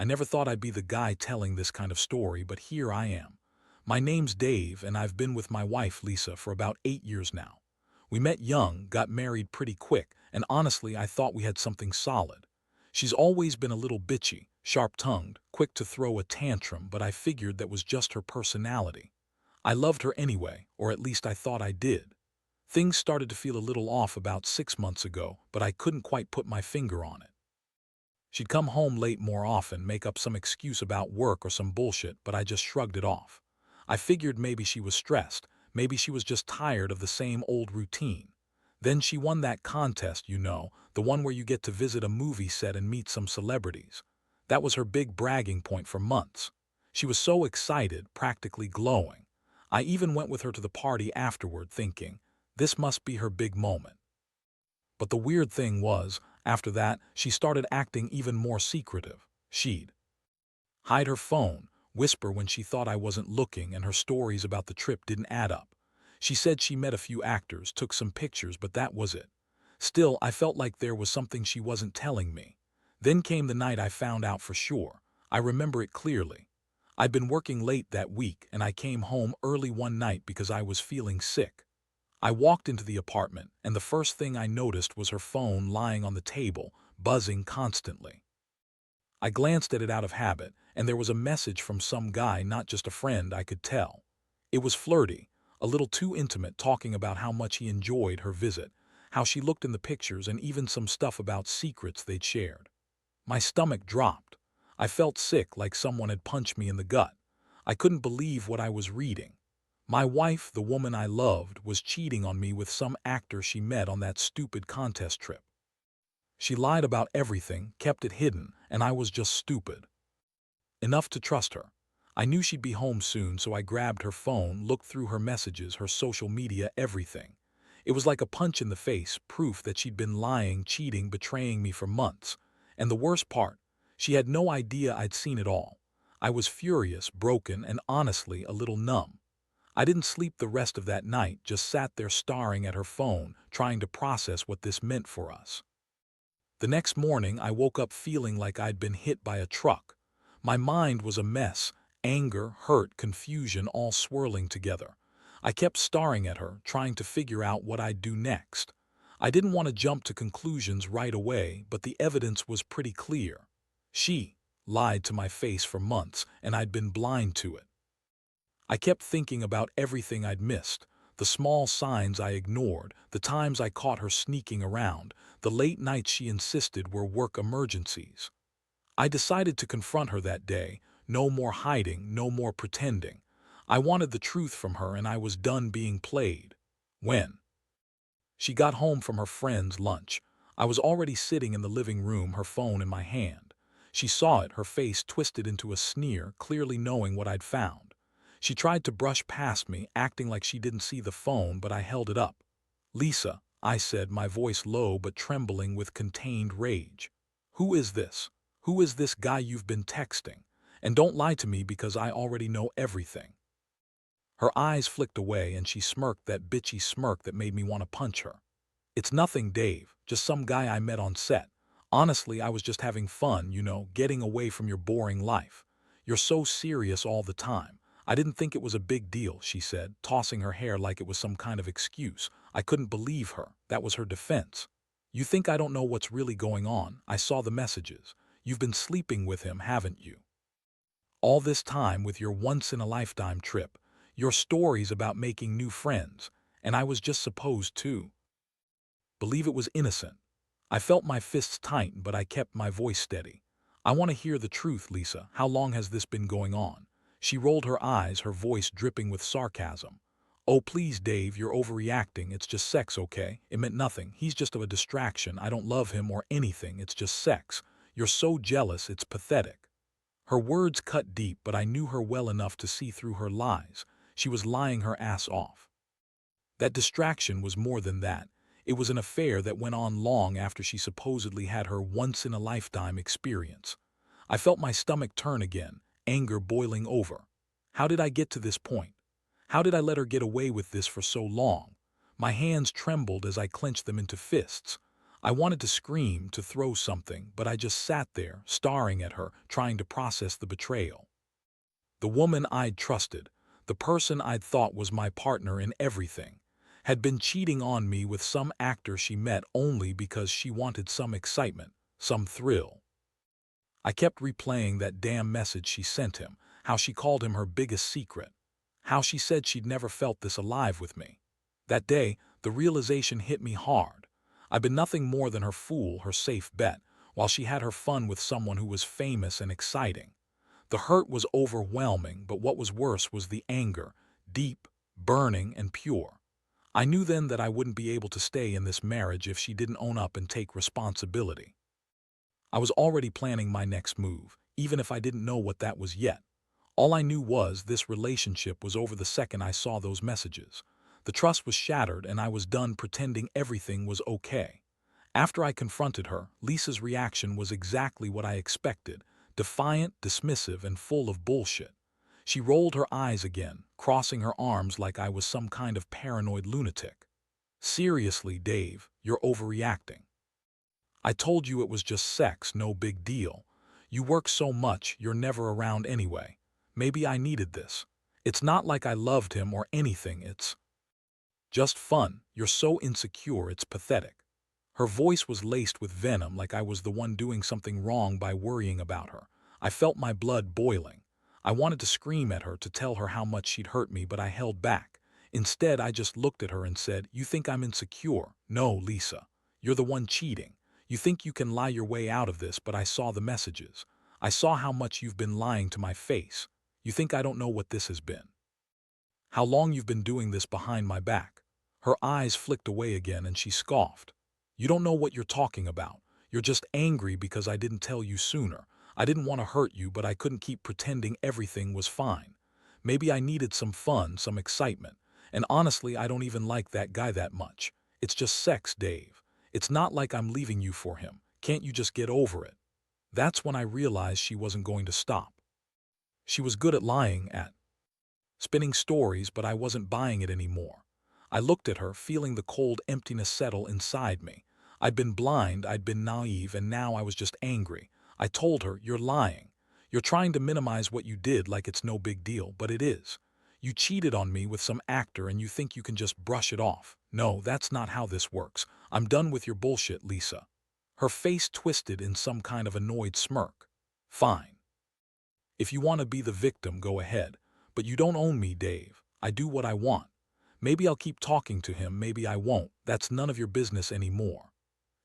I never thought I'd be the guy telling this kind of story, but here I am. My name's Dave, and I've been with my wife, Lisa, for about 8 years now. We met young, got married pretty quick, and honestly, I thought we had something solid. She's always been a little bitchy, sharp-tongued, quick to throw a tantrum, but I figured that was just her personality. I loved her anyway, or at least I thought I did. Things started to feel a little off about 6 months ago, but I couldn't quite put my finger on it. She'd come home late more often, make up some excuse about work or some bullshit, but I just shrugged it off. I figured maybe she was stressed, maybe she was just tired of the same old routine. Then she won that contest, the one where you get to visit a movie set and meet some celebrities. That was her big bragging point for months. She was so excited, practically glowing. I even went with her to the party afterward thinking, this must be her big moment. But the weird thing was, after that, she started acting even more secretive. She'd hide her phone, whisper when she thought I wasn't looking, and her stories about the trip didn't add up. She said she met a few actors, took some pictures, but that was it. Still, I felt like there was something she wasn't telling me. Then came the night I found out for sure. I remember it clearly. I'd been working late that week, and I came home early one night because I was feeling sick. I walked into the apartment, and the first thing I noticed was her phone lying on the table, buzzing constantly. I glanced at it out of habit, and there was a message from some guy, not just a friend, I could tell. It was flirty, a little too intimate, talking about how much he enjoyed her visit, how she looked in the pictures, and even some stuff about secrets they'd shared. My stomach dropped. I felt sick, like someone had punched me in the gut. I couldn't believe what I was reading. My wife, the woman I loved, was cheating on me with some actor she met on that stupid contest trip. She lied about everything, kept it hidden, and I was just stupid enough to trust her. I knew she'd be home soon, so I grabbed her phone, looked through her messages, her social media, everything. It was like a punch in the face, proof that she'd been lying, cheating, betraying me for months. And the worst part, she had no idea I'd seen it all. I was furious, broken, and honestly a little numb. I didn't sleep the rest of that night, just sat there staring at her phone, trying to process what this meant for us. The next morning, I woke up feeling like I'd been hit by a truck. My mind was a mess, anger, hurt, confusion, all swirling together. I kept staring at her, trying to figure out what I'd do next. I didn't want to jump to conclusions right away, but the evidence was pretty clear. She lied to my face for months, and I'd been blind to it. I kept thinking about everything I'd missed, the small signs I ignored, the times I caught her sneaking around, the late nights she insisted were work emergencies. I decided to confront her that day. No more hiding, no more pretending. I wanted the truth from her, and I was done being played. When she got home from her friend's lunch, I was already sitting in the living room, her phone in my hand. She saw it, her face twisted into a sneer, clearly knowing what I'd found. She tried to brush past me, acting like she didn't see the phone, but I held it up. "Lisa," I said, my voice low but trembling with contained rage. "Who is this? Who is this guy you've been texting? And don't lie to me because I already know everything." Her eyes flicked away and she smirked that bitchy smirk that made me want to punch her. "It's nothing, Dave, just some guy I met on set. Honestly, I was just having fun, getting away from your boring life. You're so serious all the time. I didn't think it was a big deal," she said, tossing her hair like it was some kind of excuse. I couldn't believe her. That was her defense. "You think I don't know what's really going on? I saw the messages. You've been sleeping with him, haven't you? All this time with your once-in-a-lifetime trip, your stories about making new friends, and I was just supposed to believe it was innocent." I felt my fists tighten, but I kept my voice steady. "I want to hear the truth, Lisa. How long has this been going on?" She rolled her eyes, her voice dripping with sarcasm. "Oh, please, Dave, you're overreacting. It's just sex, okay? It meant nothing. He's just a distraction. I don't love him or anything. It's just sex. You're so jealous, it's pathetic." Her words cut deep, but I knew her well enough to see through her lies. She was lying her ass off. That distraction was more than that. It was an affair that went on long after she supposedly had her once-in-a-lifetime experience. I felt my stomach turn again, anger boiling over. How did I get to this point? How did I let her get away with this for so long? My hands trembled as I clenched them into fists. I wanted to scream, to throw something, but I just sat there, staring at her, trying to process the betrayal. The woman I'd trusted, the person I'd thought was my partner in everything, had been cheating on me with some actor she met only because she wanted some excitement, some thrill. I kept replaying that damn message she sent him, how she called him her biggest secret, how she said she'd never felt this alive with me. That day, the realization hit me hard. I'd been nothing more than her fool, her safe bet, while she had her fun with someone who was famous and exciting. The hurt was overwhelming, but what was worse was the anger, deep, burning, and pure. I knew then that I wouldn't be able to stay in this marriage if she didn't own up and take responsibility. I was already planning my next move, even if I didn't know what that was yet. All I knew was this relationship was over the second I saw those messages. The trust was shattered and I was done pretending everything was okay. After I confronted her, Lisa's reaction was exactly what I expected, defiant, dismissive, and full of bullshit. She rolled her eyes again, crossing her arms like I was some kind of paranoid lunatic. Seriously, Dave, you're overreacting. I told you it was just sex, no big deal. You work so much, you're never around anyway. Maybe I needed this. It's not like I loved him or anything, it's just fun. You're so insecure, it's pathetic. Her voice was laced with venom, like I was the one doing something wrong by worrying about her. I felt my blood boiling. I wanted to scream at her, to tell her how much she'd hurt me, but I held back. Instead, I just looked at her and said, "You think I'm insecure? No, Lisa. You're the one cheating. You think you can lie your way out of this, but I saw the messages. I saw how much you've been lying to my face. You think I don't know what this has been? How long you've been doing this behind my back?" Her eyes flicked away again and she scoffed. "You don't know what you're talking about. You're just angry because I didn't tell you sooner. I didn't want to hurt you, but I couldn't keep pretending everything was fine. Maybe I needed some fun, some excitement. And honestly, I don't even like that guy that much. It's just sex, Dave. It's not like I'm leaving you for him. Can't you just get over it?" That's when I realized she wasn't going to stop. She was good at lying, at spinning stories, but I wasn't buying it anymore. I looked at her, feeling the cold emptiness settle inside me. I'd been blind, I'd been naive, and now I was just angry. I told her, "You're lying. You're trying to minimize what you did like it's no big deal, but it is. You cheated on me with some actor and you think you can just brush it off. No, that's not how this works. I'm done with your bullshit, Lisa." Her face twisted in some kind of annoyed smirk. "Fine. If you want to be the victim, go ahead. But you don't own me, Dave. I do what I want. Maybe I'll keep talking to him, maybe I won't. That's none of your business anymore."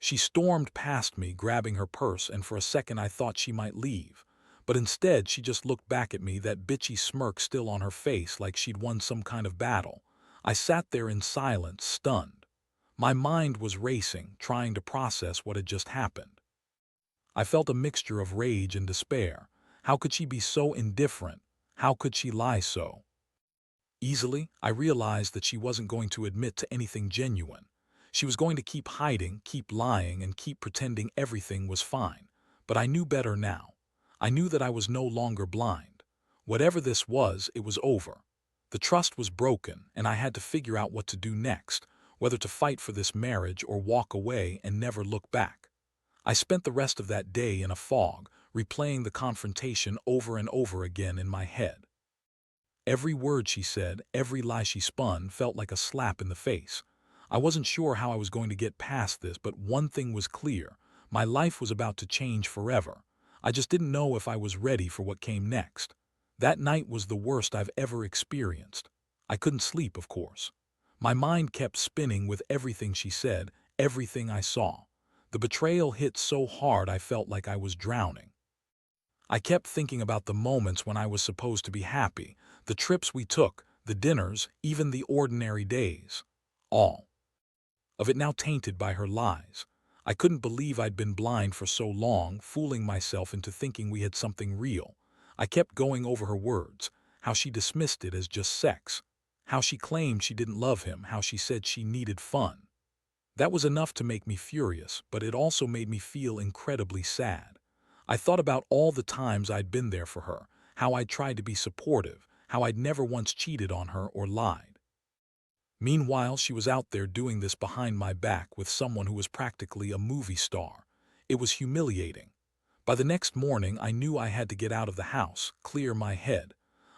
She stormed past me, grabbing her purse, and for a second I thought she might leave. But instead, she just looked back at me, that bitchy smirk still on her face, like she'd won some kind of battle. I sat there in silence, stunned. My mind was racing, trying to process what had just happened. I felt a mixture of rage and despair. How could she be so indifferent? How could she lie so easily? I realized that she wasn't going to admit to anything genuine. She was going to keep hiding, keep lying, and keep pretending everything was fine. But I knew better now. I knew that I was no longer blind. Whatever this was, it was over. The trust was broken, and I had to figure out what to do next, whether to fight for this marriage or walk away and never look back. I spent the rest of that day in a fog, replaying the confrontation over and over again in my head. Every word she said, every lie she spun, felt like a slap in the face. I wasn't sure how I was going to get past this, but one thing was clear. My life was about to change forever. I just didn't know if I was ready for what came next. That night was the worst I've ever experienced. I couldn't sleep, of course. My mind kept spinning with everything she said, everything I saw. The betrayal hit so hard I felt like I was drowning. I kept thinking about the moments when I was supposed to be happy, the trips we took, the dinners, even the ordinary days. All of it now tainted by her lies. I couldn't believe I'd been blind for so long, fooling myself into thinking we had something real. I kept going over her words, how she dismissed it as just sex, how she claimed she didn't love him, how she said she needed fun. That was enough to make me furious, but it also made me feel incredibly sad. I thought about all the times I'd been there for her, how I'd tried to be supportive, how I'd never once cheated on her or lied. Meanwhile, she was out there doing this behind my back with someone who was practically a movie star. It was humiliating. By the next morning, I knew I had to get out of the house, clear my head.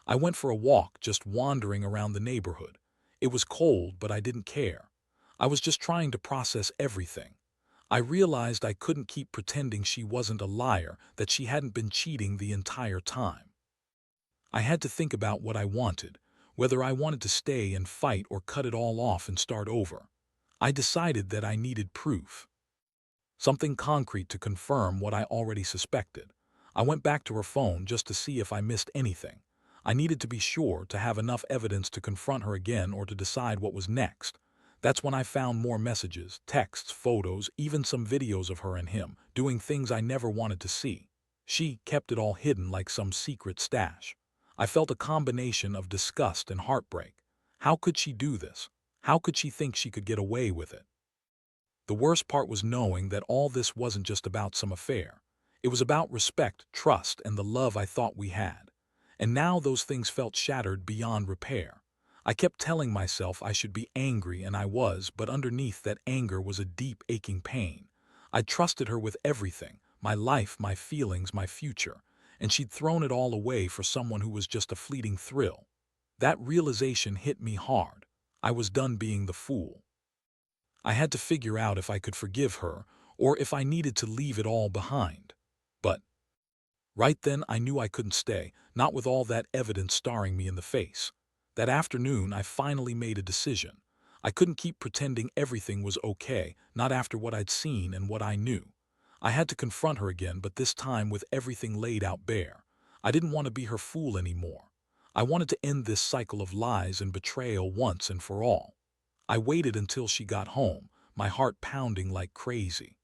I went for a walk, just wandering around the neighborhood. It was cold, but I didn't care. I was just trying to process everything. I realized I couldn't keep pretending she wasn't a liar, that she hadn't been cheating the entire time. I had to think about what I wanted, whether I wanted to stay and fight or cut it all off and start over. I decided that I needed proof. Something concrete to confirm what I already suspected. I went back to her phone just to see if I missed anything. I needed to be sure to have enough evidence to confront her again or to decide what was next. That's when I found more messages, texts, photos, even some videos of her and him, doing things I never wanted to see. She kept it all hidden like some secret stash. I felt a combination of disgust and heartbreak. How could she do this? How could she think she could get away with it? The worst part was knowing that all this wasn't just about some affair. It was about respect, trust, and the love I thought we had. And now those things felt shattered beyond repair. I kept telling myself I should be angry, and I was, but underneath that anger was a deep, aching pain. I trusted her with everything, my life, my feelings, my future, and she'd thrown it all away for someone who was just a fleeting thrill. That realization hit me hard. I was done being the fool. I had to figure out if I could forgive her or if I needed to leave it all behind. But right then I knew I couldn't stay, not with all that evidence staring me in the face. That afternoon I finally made a decision. I couldn't keep pretending everything was okay, not after what I'd seen and what I knew. I had to confront her again, but this time with everything laid out bare. I didn't want to be her fool anymore. I wanted to end this cycle of lies and betrayal once and for all. I waited until she got home, my heart pounding like crazy.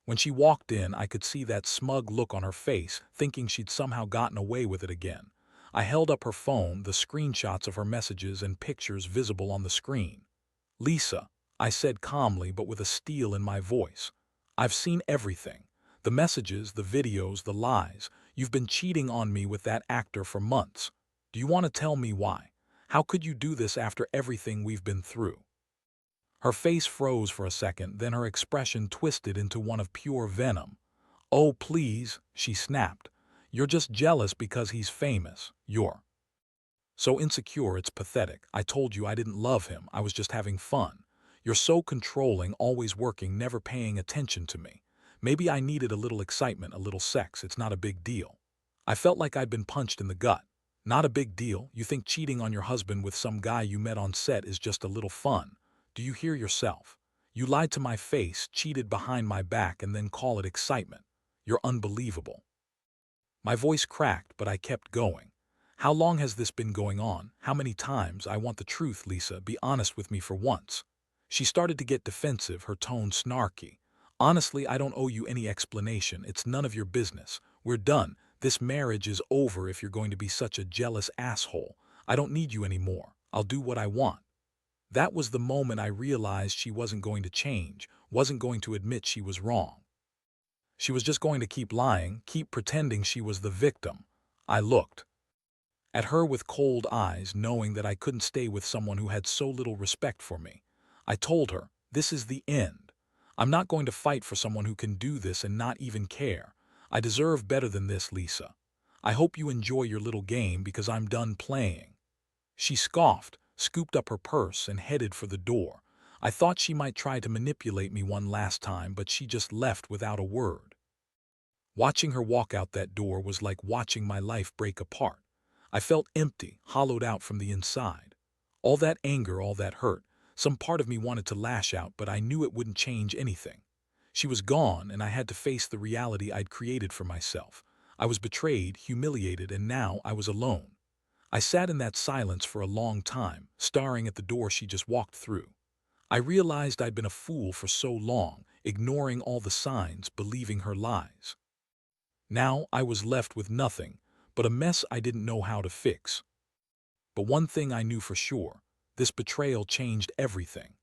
When she walked in, I could see that smug look on her face, thinking she'd somehow gotten away with it again. I held up her phone, the screenshots of her messages and pictures visible on the screen. "Lisa," I said calmly but with a steel in my voice. "I've seen everything. The messages, the videos, the lies. You've been cheating on me with that actor for months. Do you want to tell me why? How could you do this after everything we've been through?" Her face froze for a second, then her expression twisted into one of pure venom. "Oh, please," she snapped. "You're just jealous because he's famous. You're so insecure it's pathetic. I told you I didn't love him. I was just having fun. You're so controlling, always working, never paying attention to me. Maybe I needed a little excitement, a little sex. It's not a big deal." I felt like I'd been punched in the gut. "Not a big deal? You think cheating on your husband with some guy you met on set is just a little fun? Do you hear yourself? You lied to my face, cheated behind my back, and then call it excitement. You're unbelievable." My voice cracked, but I kept going. "How long has this been going on? How many times? I want the truth, Lisa. Be honest with me for once." She started to get defensive, her tone snarky. "Honestly, I don't owe you any explanation. It's none of your business. We're done. This marriage is over if you're going to be such a jealous asshole. I don't need you anymore. I'll do what I want." That was the moment I realized she wasn't going to change, wasn't going to admit she was wrong. She was just going to keep lying, keep pretending she was the victim. I looked at her with cold eyes, knowing that I couldn't stay with someone who had so little respect for me. I told her, "This is the end. I'm not going to fight for someone who can do this and not even care. I deserve better than this, Lisa. I hope you enjoy your little game because I'm done playing." She scoffed, scooped up her purse, and headed for the door. I thought she might try to manipulate me one last time, but she just left without a word. Watching her walk out that door was like watching my life break apart. I felt empty, hollowed out from the inside. All that anger, all that hurt, some part of me wanted to lash out, but I knew it wouldn't change anything. She was gone, and I had to face the reality I'd created for myself. I was betrayed, humiliated, and now I was alone. I sat in that silence for a long time, staring at the door she just walked through. I realized I'd been a fool for so long, ignoring all the signs, believing her lies. Now I was left with nothing but a mess I didn't know how to fix. But one thing I knew for sure: this betrayal changed everything.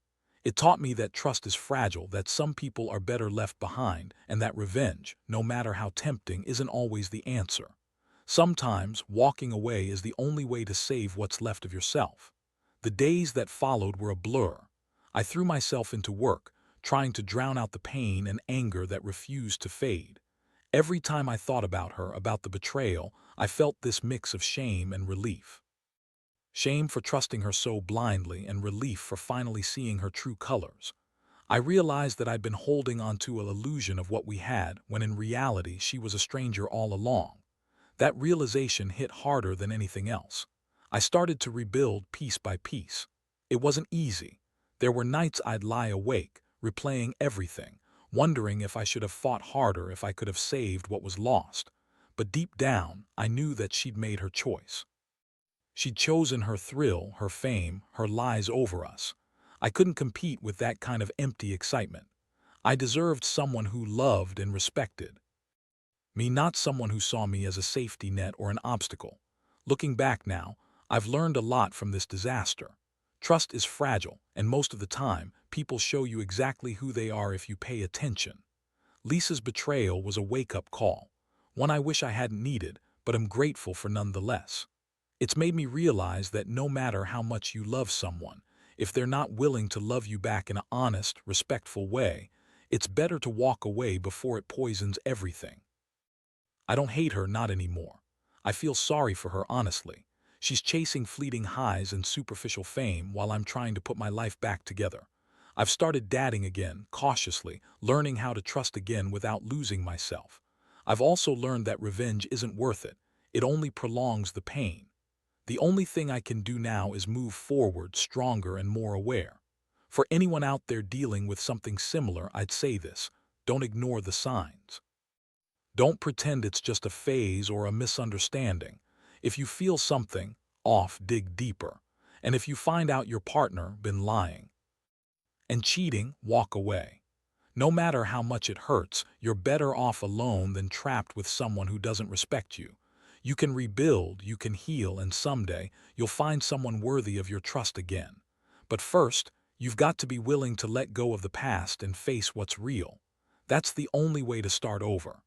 It taught me that trust is fragile, that some people are better left behind, and that revenge, no matter how tempting, isn't always the answer. Sometimes walking away is the only way to save what's left of yourself. The days that followed were a blur. I threw myself into work, trying to drown out the pain and anger that refused to fade. Every time I thought about her, about the betrayal, I felt this mix of shame and relief. Shame for trusting her so blindly, and relief for finally seeing her true colors. I realized that I'd been holding on to an illusion of what we had, when in reality she was a stranger all along. That realization hit harder than anything else. I started to rebuild piece by piece. It wasn't easy. There were nights I'd lie awake, replaying everything, wondering if I should have fought harder, if I could have saved what was lost. But deep down, I knew that she'd made her choice. She'd chosen her thrill, her fame, her lies over us. I couldn't compete with that kind of empty excitement. I deserved someone who loved and respected me, not someone who saw me as a safety net or an obstacle. Looking back now, I've learned a lot from this disaster. Trust is fragile, and most of the time, people show you exactly who they are if you pay attention. Lisa's betrayal was a wake-up call, one I wish I hadn't needed, but am grateful for nonetheless. It's made me realize that no matter how much you love someone, if they're not willing to love you back in an honest, respectful way, it's better to walk away before it poisons everything. I don't hate her, not anymore. I feel sorry for her, honestly. She's chasing fleeting highs and superficial fame while I'm trying to put my life back together. I've started dating again, cautiously, learning how to trust again without losing myself. I've also learned that revenge isn't worth it. It only prolongs the pain. The only thing I can do now is move forward, stronger and more aware. For anyone out there dealing with something similar, I'd say this: don't ignore the signs. Don't pretend it's just a phase or a misunderstanding. If you feel something off, dig deeper. And if you find out your partner been lying and cheating, walk away. No matter how much it hurts, you're better off alone than trapped with someone who doesn't respect you. You can rebuild, you can heal, and someday you'll find someone worthy of your trust again. But first, you've got to be willing to let go of the past and face what's real. That's the only way to start over.